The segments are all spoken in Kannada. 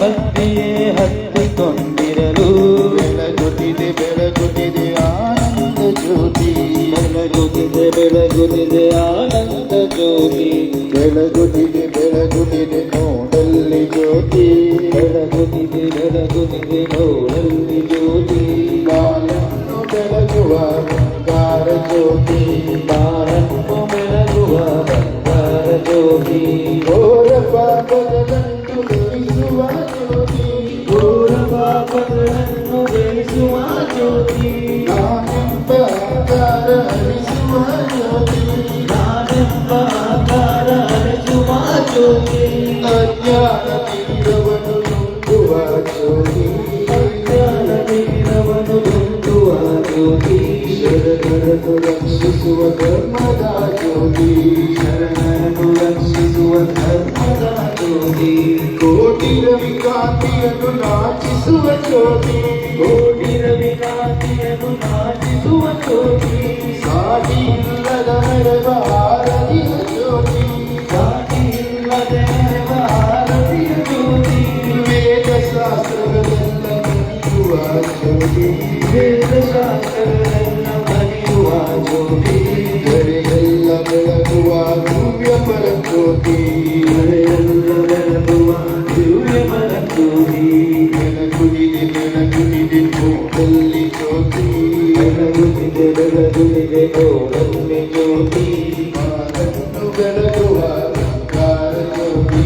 ಬತ್ತಿಯೇ ಹತ್ತಿಕೊಂಡಿರಲು ಬೆಳಗುತ್ತಿದೆ ಆನಂದ ಜ್ಯೋತಿ ಬೆಳಗುತ್ತಿದೆ ಆನಂದ ಜ್ಯೋತಿ ಬೆಳಗುತ್ತಿದೆ ನೋಡಲ್ಲಿ ಜ್ಯೋತಿ ಬೆಳಗುತ್ತಿದೆ ನೋಡಲ್ಲಿ ಜ್ಯೋತಿ ಬಾಳನ್ನು ಬೆಳಗುವ ಬಂಗಾರ ಜ್ಯೋತಿ ಬಾಳನ್ನು ಬೆಳಗುವ ಬಂಗಾರ ಜ್ಯೋತಿ ಘೋರ ಪಾಪಗಳನ್ನು ಬೆಳೆಸುವ ಜ್ಯೋತಿ ಘೋರ ಪಾಪಗಳನ್ನು ಬೆಳೆಸುವ ಜ್ಯೋತಿ ನಾನೆಂಬ ಆಕಾರ ಹರಿಸುವ ಜ್ಯೋತಿ ನಾನೆಂಬ ಆಕಾರ ಹರಿಸುವ ಜ್ಯೋತಿ ಅಜ್ಞಾನ ತೀರವನ್ನು ತುಂಬುವ ಜ್ಯೋತಿ ಅಜ್ಞಾನ ತೀರವನ್ನು ತುಂಬುವ ಜ್ಯೋತಿ ಶರಣರನ್ನು ರಕ್ಷಿಸುವ ಧರ್ಮದ ಜ್ಯೋತಿ ಶರಣರನ್ನು ರಕ್ಷಿಸುವ ಧರ್ಮದ ಜ್ಯೋತಿ ಕೋಟಿ ರವಿಕಾಂತಿಯನ್ನು ನಾಚಿಸುವ ಜ್ಯೋತಿ ಕೋಟಿ ರವಿಕಾಂತಿಯನ್ನು ನಾಚಿಸುವ ಜ್ಯೋತಿ ಸಾಟಿ ಇಲ್ಲದ ಹರವ ಆರತಿಯ ಜ್ಯೋತಿ ಸಾಟಿ ಇಲ್ಲದ ಹರವ ಆರತಿಯ ಜ್ಯೋತಿ ವೇದಶಾಸ್ತ್ರಗಳೆಲ್ಲ ಕಲಿಯುವ ಜ್ಯೋತಿ ವೇದಶಾಸ್ತ್ರಗಳೆಲ್ಲ ಕಲಿಯುವ ಜ್ಯೋತಿ ಗಳೆಲ್ಲ ಬೆಳಗುವ ದಿವ್ಯ ಪರಜ್ಯೋತಿ ಗಳೆಲ್ಲ ಬೆಳಗುವ ದಿವ್ಯ ಪರಜ್ಯೋತಿ ಬೆಳಗುತ್ತಿದೆ ನೋಡಲ್ಲಿ ಜ್ಯೋತಿ ಬೆಳಗುತ್ತಿದೆ ನೋಡಲ್ಲಿ ಜ್ಯೋತಿ ಮಾರನ್ನು ಬೆಳಗುವ ಬಂಗಾರ ಜ್ಯೋತಿ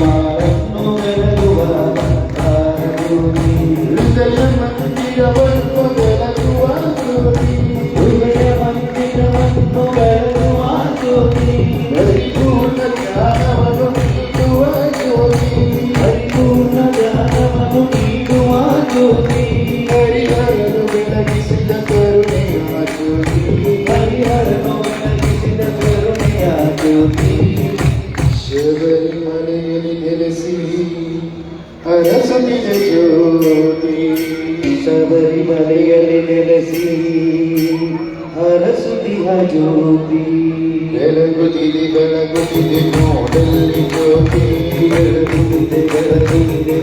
ಮಾರನ್ನು ಬೆಳಗುವ ಬಂಗಾರ ಜ್ಯೋತಿ ಹೃದಯ ಮಂದಿರವನ್ನು ಬೆಳಗುವ ಜ್ಯೋತಿ ಹೃದಯ ಮಂದಿರವನ್ನು ಬೆಳಗುವ ಜ್ಯೋತಿ ಪರಿಪೂರ್ಣ ಜ್ಞಾನವನ್ನು ನೀಡುವ ಜ್ಯೋತಿ ಪರಿಪೂರ್ಣ ಜ್ಞಾನವನ್ನು ನೀಡುವ ಜ್ಯೋತಿ ಹರಿಹರನು ಬೆಳಗಿಸಿದ ಕರುಣೆಯ ಜ್ಯೋತಿ ಹರಿಹರನು ಬೆಳಗಿಸಿದ ಕರುಣೆಯ ಜ್ಯೋತಿ ಶಬರಿಮಲೆಯಲ್ಲಿ ನೆಲೆಸಿ ಅರಸುತ್ತಿದೆ ಜ್ಯೋತಿ ಶಬರಿಮಲೆಯಲ್ಲಿ ನೆಲೆಸಿ ಅರಸುತ್ತಿಹ ಜ್ಯೋತಿ ಬೆಳಗುತ್ತಿದೆ ನೋಡಲ್ಲಿ ಜ್ಯೋತಿ ಬೆಳಗುತ್ತಿದೆ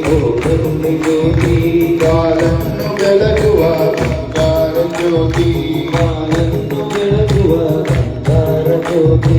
ನೋಡಲ್ಲಿ ಜ್ಯೋತಿ ಬಾಳನ್ನು ಬೆಳಗುವ ಬಂಗಾರ ಜ್ಯೋತಿ ಬಾಳನ್ನು ಬೆಳಗುವ ಬಂಗಾರ ಜ್ಯೋತಿ